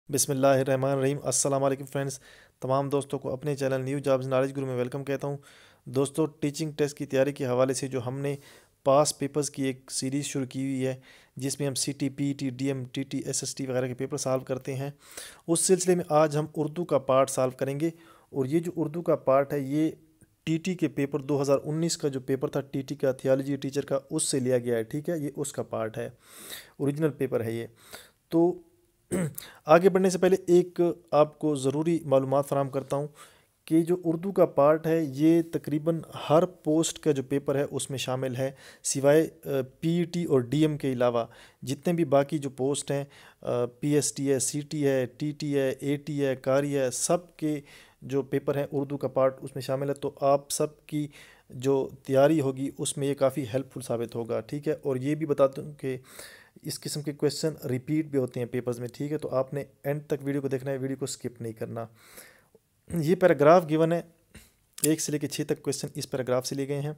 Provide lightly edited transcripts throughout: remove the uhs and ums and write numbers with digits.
बिस्मिल्लाहिर्रहमानिर्रहीम। अस्सलाम वालेकुम फ्रेंड्स। तमाम दोस्तों को अपने चैनल न्यू जॉब्स नॉलेज गुरु में वेलकम कहता हूं। दोस्तों, टीचिंग टेस्ट की तैयारी के हवाले से जो हमने पास पेपर्स की एक सीरीज़ शुरू की हुई है, जिसमें हम सीटी, पीईटी, डीएम, टीटी, एसएसटी वगैरह के पेपर सॉल्व करते हैं, उस सिलसिले में आज हम उर्दू का पार्ट सॉल्व करेंगे। और ये जो उर्दू का पार्ट है, ये टीटी के पेपर 2019 का जो पेपर था टीटी का, थियोलॉजी टीचर का, उससे लिया गया है। ठीक है, ये उसका पार्ट है, ओरिजिनल पेपर है ये। तो आगे बढ़ने से पहले एक आपको ज़रूरी मालूमात फ़राहम करता हूँ कि जो उर्दू का पार्ट है, ये तकरीबन हर पोस्ट का जो पेपर है उसमें शामिल है, सिवाय पीईटी और डीएम के अलावा। जितने भी बाकी जो पोस्ट हैं, पीएसटी है, सीटी है, टीटी है, एटी है, कारी है, सब के जो पेपर हैं उर्दू का पार्ट उसमें शामिल है। तो आप सब की जो तैयारी होगी उसमें ये काफ़ी हेल्पफुल साबित होगा। ठीक है, और ये भी बता दूँ कि इस किस्म के क्वेश्चन रिपीट भी होते हैं पेपर्स में। ठीक है, तो आपने एंड तक वीडियो को देखना है, वीडियो को स्किप नहीं करना। ये पैराग्राफ गिवन है, 1 से लेकर 6 तक क्वेश्चन इस पैराग्राफ से लिए गए हैं।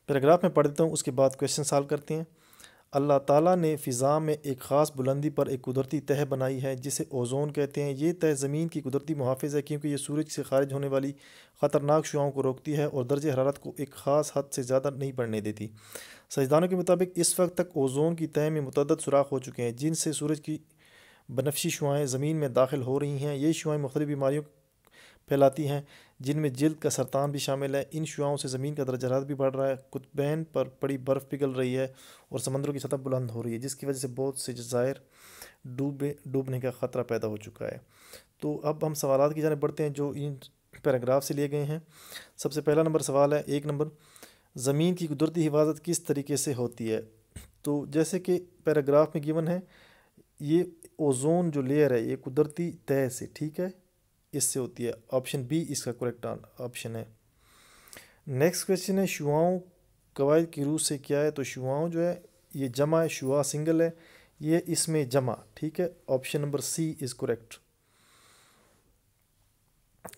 पैराग्राफ में पढ़ देता हूँ, उसके बाद क्वेश्चन सॉल्व करते हैं। अल्लाह ताला ने फ़िज़ा में एक ख़ास बुलंदी पर एक कुदरती तह बनाई है जिसे ओज़ोन कहते हैं। ये तह ज़मीन की कुदरती मुहाफ़िज़ है, क्योंकि ये सूरज से खारिज होने वाली ख़तरनाक शुआओं को रोकती है और दर्जे हरारत को एक ख़ास हद से ज़्यादा नहीं बढ़ने देती। साइंसदानों के मुताबिक इस वक्त तक ओज़ोन की तह में मुतअद्दिद सुराख हो चुके हैं, जिनसे सूरज की बनफशी शुआएँ ज़मीन में दाखिल हो रही हैं। ये शुआएँ मुख्तलिफ़ बीमारियों फैलाती हैं, जिनमें जिल्द का सरतान भी शामिल है। इन शुआओं से ज़मीन का दर्जा हरारत भी बढ़ रहा है, कुतबैन पर पड़ी बर्फ़ पिघल रही है और समंदरों की सतह बुलंद हो रही है, जिसकी वजह से बहुत से जज़ायर डूबने का ख़तरा पैदा हो चुका है। तो अब हम सवालात की जानिब बढ़ते हैं जो इन पैराग्राफ से लिए गए हैं। सबसे पहला नंबर सवाल है, 1 नंबर, ज़मीन की कुदरती हिफाजत किस तरीके से होती है? तो जैसे कि पैराग्राफ में गिवन है, ये ओज़ोन जो लेयर है ये कुदरती तह से, ठीक है, इससे होती है। ऑप्शन बी इसका करेक्ट ऑप्शन है। नेक्स्ट क्वेश्चन है, शुआओं कवायद की रूह से क्या है? तो शुआओं जो है ये जमा है, शुआ सिंगल है, ये इसमें जमा, ठीक है। Option number C is correct.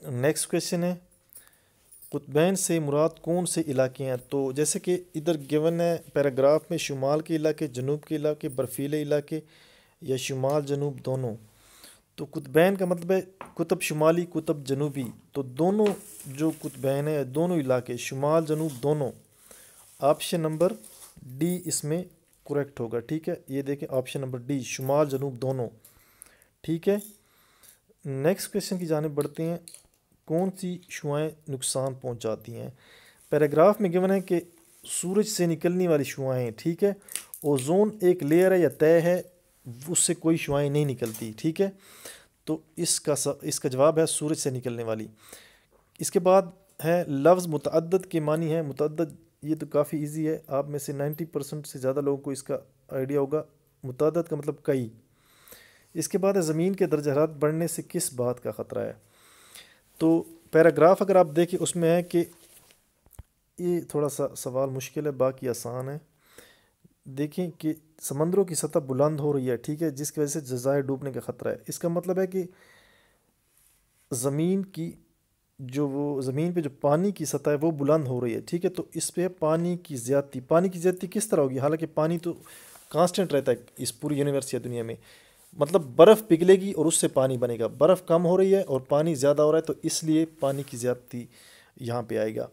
Next question है, कुतबैन से मुराद कौन से इलाके हैं? तो जैसे कि इधर गिवन है पैराग्राफ में, शुमाल के इलाके, जनूब के इलाके, बर्फीले इलाके या शुमाल जनूब दोनों। तो कुतबैन का मतलब है कुतब शुमाली, कुतब जनूबी। तो दोनों जो कुतबैन है, दोनों इलाके, शुमाल जनूब दोनों। ऑप्शन नंबर डी इसमें करेक्ट होगा। ठीक है, ये देखें ऑप्शन नंबर डी, शुमाल जनूब दोनों। ठीक है, नेक्स्ट क्वेश्चन की जानिब बढ़ते हैं। कौन सी शुआएँ नुकसान पहुंचाती हैं? पैराग्राफ में गिवन है कि सूरज से निकलने वाली शुआएँ, ठीक है। ओजोन एक लेयर है या तय है, उससे कोई शुआएँ नहीं निकलती, ठीक है। तो इसका जवाब है सूरज से निकलने वाली। इसके बाद है लफ्ज़ मुतअद्दिद के मानी है। मुतअद्दिद ये तो काफ़ी इजी है, आप में से 90% से ज़्यादा लोगों को इसका आइडिया होगा। मुतअद्दिद का मतलब कई। इसके बाद है ज़मीन के दर्जा हरारत बढ़ने से किस बात का ख़तरा है? तो पैराग्राफ अगर आप देखें उसमें है कि ये थोड़ा सा सवाल मुश्किल है, बाकी आसान है। देखें कि समंदरों की सतह बुलंद हो रही है, ठीक है, जिसकी वजह से जज़ायर डूबने का ख़तरा है। इसका मतलब है कि ज़मीन की जो वो ज़मीन पे जो पानी की सतह है वो बुलंद हो रही है, ठीक है। तो इस पे पानी की ज़्यादती, पानी की ज़्यादती किस तरह होगी? हालांकि पानी तो कांस्टेंट रहता है इस पूरी यूनिवर्स या दुनिया में। मतलब बर्फ़ पिघलेगी और उससे पानी बनेगा। बर्फ़ कम हो रही है और पानी ज़्यादा हो रहा है, तो इसलिए पानी की ज़्यादती यहाँ पे आएगा।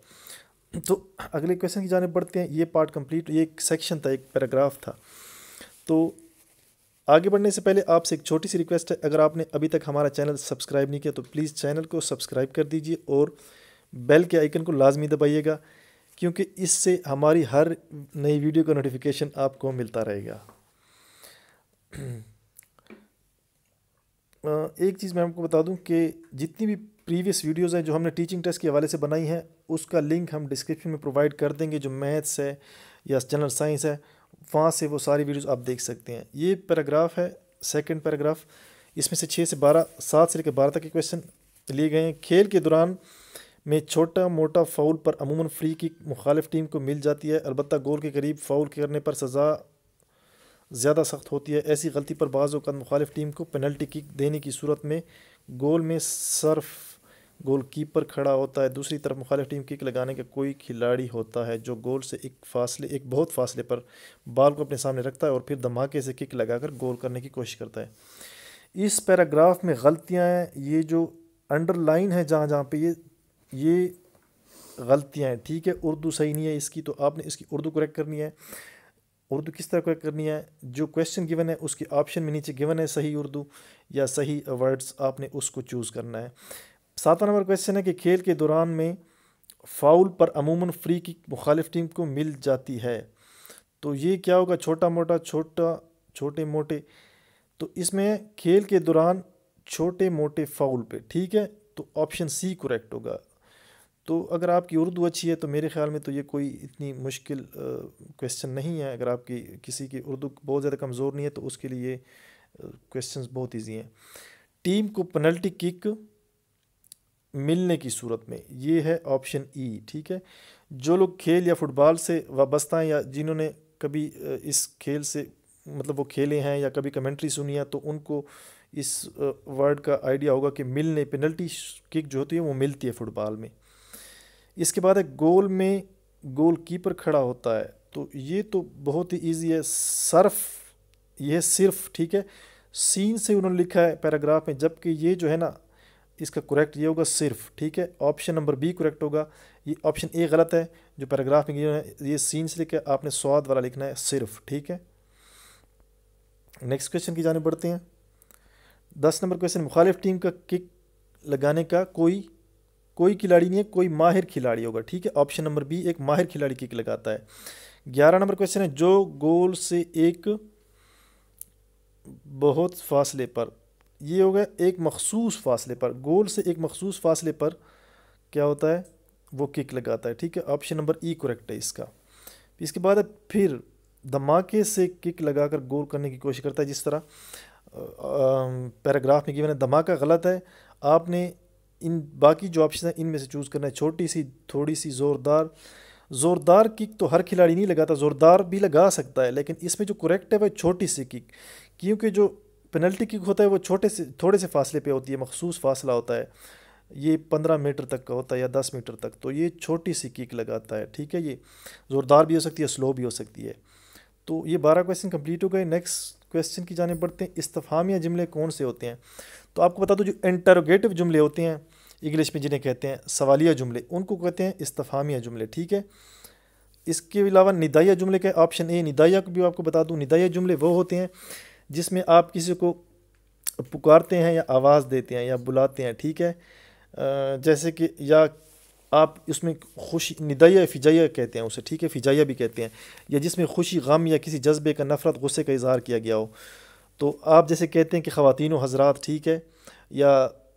तो अगले क्वेश्चन की जानिब बढ़ते हैं। ये पार्ट कंप्लीट, ये एक सेक्शन था, एक पैराग्राफ था। तो आगे बढ़ने से पहले आपसे एक छोटी सी रिक्वेस्ट है, अगर आपने अभी तक हमारा चैनल सब्सक्राइब नहीं किया तो प्लीज़ चैनल को सब्सक्राइब कर दीजिए और बेल के आइकन को लाजमी दबाइएगा, क्योंकि इससे हमारी हर नई वीडियो का नोटिफिकेशन आपको मिलता रहेगा। एक चीज़ मैं आपको बता दूं कि जितनी भी प्रीवियस वीडियोज़ हैं जो हमने टीचिंग टेस्ट के हवाले से बनाई हैं, उसका लिंक हम डिस्क्रिप्शन में प्रोवाइड कर देंगे। जो मैथ्स है या जनरल साइंस है, वहाँ से वो सारी वीडियोज़ आप देख सकते हैं। ये पैराग्राफ है, सेकंड पैराग्राफ। इसमें से 6 से 12, 7 से लेकर 12 तक के क्वेश्चन लिए गए हैं। खेल के दौरान में छोटा मोटा फ़ाउल पर अमूमन फ्री किक मुखालिफ टीम को मिल जाती है, अलबत्ता गोल के करीब फ़ाउल करने पर सज़ा ज़्यादा सख्त होती है। ऐसी गलती पर बाज़ औक़ात मुखालिफ टीम को पेनल्टी किक देने की सूरत में गोल में सिर्फ गोल कीपर खड़ा होता है। दूसरी तरफ मुखालिफ टीम किक लगाने का कोई खिलाड़ी होता है जो गोल से एक बहुत फासले पर बॉल को अपने सामने रखता है और फिर धमाके से किक लगाकर गोल करने की कोशिश करता है। इस पैराग्राफ में गलतियां हैं, ये जो अंडरलाइन है जहाँ जहाँ पे ये गलतियां हैं, ठीक है। उर्दू सही नहीं है इसकी, तो आपने इसकी उर्दू करेक्ट करनी है। उर्दू किस तरह करेक्ट करनी है, जो क्वेश्चन गिवन है उसके ऑप्शन में नीचे गिवन है सही उर्दू या सही वर्ड्स, आपने उसको चूज़ करना है। 7वां नंबर क्वेश्चन है कि खेल के दौरान में फाउल पर अमूमन फ्री किक मुखालिफ टीम को मिल जाती है। तो ये क्या होगा, छोटे मोटे, तो इसमें खेल के दौरान छोटे मोटे फाउल पे, ठीक है। तो ऑप्शन सी करेक्ट होगा। तो अगर आपकी उर्दू अच्छी है तो मेरे ख्याल में तो ये कोई इतनी मुश्किल क्वेश्चन नहीं है। अगर आपकी किसी की उर्दू बहुत ज़्यादा कमज़ोर नहीं है तो उसके लिए क्वेश्चंस बहुत इजी हैं। टीम को पेनल्टी किक मिलने की सूरत में, ये है ऑप्शन ई, ठीक है। जो लोग खेल या फुटबॉल से वाबस्ता हैं या जिन्होंने कभी इस खेल से मतलब वो खेले हैं या कभी कमेंट्री सुनी है तो उनको इस वर्ड का आइडिया होगा कि मिलने, पेनल्टी किक जो होती है वो मिलती है फुटबॉल में। इसके बाद है गोल में गोल कीपर खड़ा होता है, तो ये तो बहुत ही ईजी है, ये सिर्फ, ठीक है। सीन से उन्होंने लिखा है पैराग्राफ में, जबकि ये जो है ना इसका करेक्ट ये होगा सिर्फ, ठीक है। ऑप्शन नंबर बी करेक्ट होगा। ये ऑप्शन ए गलत है, जो पैराग्राफ में गिवन है ये सीन से लिखा है, आपने स्वाद वाला लिखना है सिर्फ, ठीक है। नेक्स्ट क्वेश्चन की जाने बढ़ते हैं। 10 नंबर क्वेश्चन, मुखालिफ टीम का किक लगाने का कोई खिलाड़ी नहीं है, कोई माहिर खिलाड़ी होगा, ठीक है। ऑप्शन नंबर बी, एक माहिर खिलाड़ी किक लगाता है। 11 नंबर क्वेश्चन है, जो गोल से एक बहुत फासले पर, ये होगा एक मखसूस फासले पर, गोल से एक मखसूस फासले पर क्या होता है, वो किक लगाता है, ठीक है। ऑप्शन नंबर ई करेक्ट है इसका। इसके बाद है फिर धमाके से किक लगाकर गोल करने की कोशिश करता है, जिस तरह पैराग्राफ में गिवन है। धमाका गलत है, आपने इन बाकी जो ऑप्शन है इनमें से चूज़ करना है। छोटी सी, थोड़ी सी, ज़ोरदार किक तो हर खिलाड़ी नहीं लगाता, ज़ोरदार भी लगा सकता है, लेकिन इसमें जो करेक्ट है वह छोटी सी किक, क्योंकि जो पेनल्टी किक होता है वो थोड़े से फासले पे होती है, मखसूस फासला होता है, ये 15 मीटर तक का होता है या 10 मीटर तक, तो ये छोटी सी किक लगाता है, ठीक है। ये ज़ोरदार भी हो सकती है, स्लो भी हो सकती है। तो ये 12 क्वेश्चन कंप्लीट हो गए। नेक्स्ट क्वेश्चन की जाने बढ़ते हैं। इस्तिफहामिया जुमले कौन से होते हैं, तो आपको बता दो, जो इंटरोगेटिव जुमले होते हैं इंग्लिश में जिन्हें कहते हैं सवालिया जुमले, उनको कहते हैं इस्तिफहामिया जुमले, ठीक है। इसके अलावा निदाइया जुमले के ऑप्शन ए, निदाइया को भी आपको बता दूं, निदाइया जुमले वो होते हैं जिसमें आप किसी को पुकारते हैं या आवाज़ देते हैं या बुलाते हैं, ठीक है। जैसे कि या आप इसमें खुशी, निदाइया फ़िजाइया कहते हैं उसे, ठीक है, फ़िजाइया भी कहते हैं, या जिसमें खुशी, गम या किसी जज्बे का, नफ़रत, गुस्से का इजहार किया गया हो। तो आप जैसे कहते हैं कि ख़वातीन व हज़रात, ठीक है, या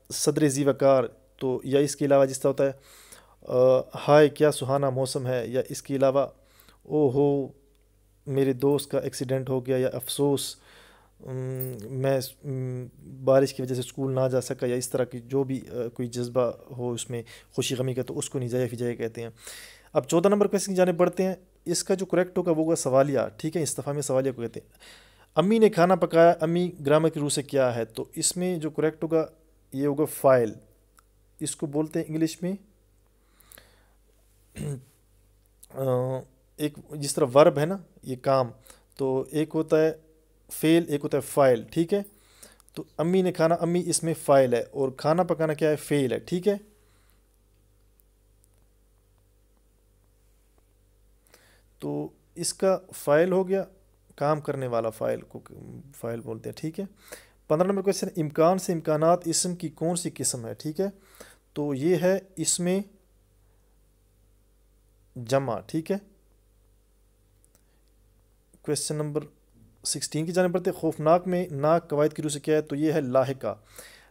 सदर ज़ी वक़ार, तो या इसके अलावा जिस तरह होता है हाय क्या सुहाना मौसम है, या इसके अलावा ओ हो मेरे दोस्त का एक्सीडेंट हो गया, या अफसोस मैं बारिश की वजह से स्कूल ना जा सका, या इस तरह की जो भी कोई जज्बा हो उसमें खुशी गमी का, तो उसको निजाया फ़िजाया कहते हैं। अब 14 नंबर क्वेश्चन की जाने बढ़ते हैं। इसका जो करेक्ट होगा वो होगा सवालिया, ठीक है, इस्तिफहामी सवालिया को कहते हैं। अम्मी ने खाना पकाया, अम्मी ग्रामर की रूह से क्या है, तो इसमें जो करेक्ट होगा ये होगा फ़ाइल, इसको बोलते हैं इंग्लिश में एक जिस तरह वर्ब है ना, ये काम, तो एक होता है फेल, एक होता है फ़ाइल, ठीक है। तो अम्मी ने खाना, अम्मी इसमें फ़ाइल है, और खाना पकाना क्या है, फेल है, ठीक है। तो इसका फ़ाइल हो गया, काम करने वाला फ़ाइल को फ़ाइल बोलते हैं, ठीक है। 15 नंबर क्वेश्चन, इम्कान से इम्कानात इसम की कौन सी किस्म है, ठीक है। तो ये है इसमें जमा, ठीक है। क्वेश्चन नंबर 16 की जाने पड़ते, खौफनाक में नाक कवायद की रूह से क्या है, तो ये है लाहिका।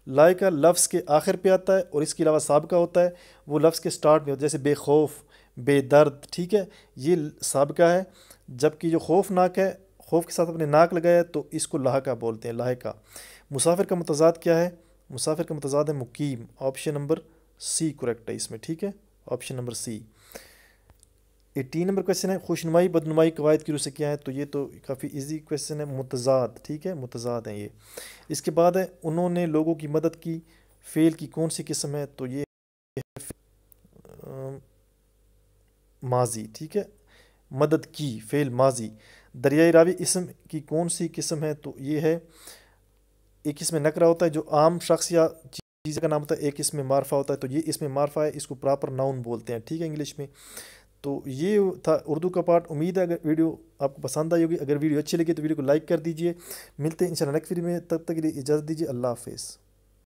लाहिका लफ्ज़ के आखिर पे आता है, और इसके अलावा साबिका होता है वो लफ्ज़ के स्टार्ट में होता है, जैसे बेखौफ, बेदर्द, ठीक है, ये साबिका है। जबकि जो खौफनाक है, खौफ के साथ अपने नाक लगाया है, तो इसको लाहिका बोलते हैं, लाहिका। मुसाफिर का मुतज़ाद क्या है, मुसाफिर का मुतज़ाद है मुकीम। ऑप्शन नंबर सी करेक्ट है इसमें, ठीक है, option number C. 18 number question है, खुशनुमाई बदनुमाई कवायद की रूह से क्या है, तो ये तो काफ़ी इजी क्वेश्चन है, मुतज़ाद, ठीक है, मुतज़ाद है ये। इसके बाद है उन्होंने लोगों की मदद की, फ़ेल की कौन सी किस्म है, तो ये है माजी, ठीक है, मदद की, फ़ेल माजी। दरियाई रावी इसम की कौन सी किस्म है, तो ये है एक इसमें नकरा होता है जो आम शख्स या चीज़ का नाम होता है, एक इसमें मारफा होता है। तो ये इसमें मारफा है, इसको प्रॉपर नाउन बोलते हैं, ठीक है, इंग्लिश में। तो ये था उर्दू का पार्ट। उम्मीद है अगर वीडियो आपको पसंद आई होगी। अगर वीडियो अच्छी लगी तो वीडियो को लाइक कर दीजिए। मिलते हैं इंशाल्लाह नेक्स्ट वीडियो में, तब तक के लिए इजाज़त दीजिए। अल्लाह हाफिज़।